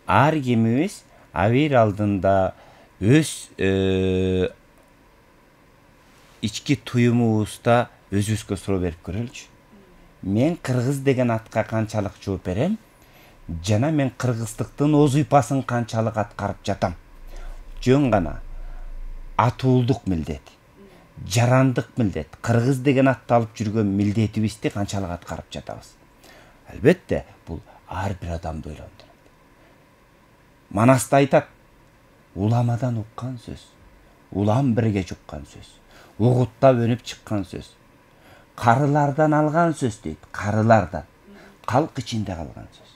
ар кимибиз абийир алдында өз ички туюмубузда өзүбүзгө суроо берип көрөлүчү. Мен кыргыз деген атка канчалык жооп берем жана мен кыргыздыктын озуйпасын канчалык аткарып жатам. Жөн гана атуулдук милдет, жарандык милдет, кыргыз деген атты алып жүргөн милдетибизди канчалык аткарып жатабыз. Албетте, бул ар бир адамды ойлондурат. Манаста айтат, уламадан уккан сөз, улам бирге жуккан сөз, угуттап өнүп чыккан сөз, карылардан алган сөз дейт, карылардан, калк ичинде калган сөз.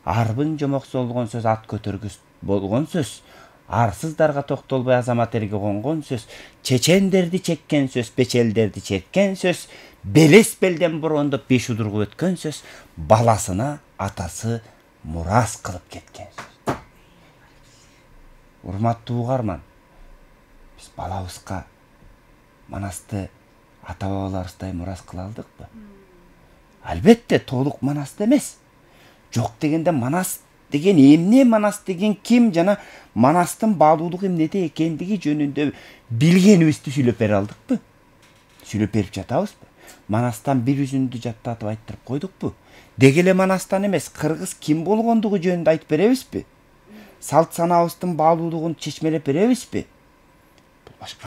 Арбын жомоксу болгон сөз, ат көтөргүс болгон сөз, арсыздарга токтолбой азамат элге конгон сөз, чечендерди чеккен сөз, печелдерди чеккен сөз, белес белден борондоп беш удургуп өткөн сөз, баласына атасы мурас кылып кеткен сөз. Урматтуу угарман, биз балабызга манасты ата бабаларыбыздай мурас кыла алдыкпы? Албетте, толук манасты эмес. Жок дегенде манас деген эмне, манас деген ким жана манастын баалуулугу эмнеде экендиги жөнүндө билгенибизди сүйлөп бере алдыкпы? Сүйлөп берип жатабызбы? Манастан бир үзүндү жаттатып айттырып койдукпу? Деги эле манастан эмес, кыргыз ким болгондугу жөнүндө айтып беребизби? Салт санаабыздын баалуулугун чечмелеп беребизби? Бул башка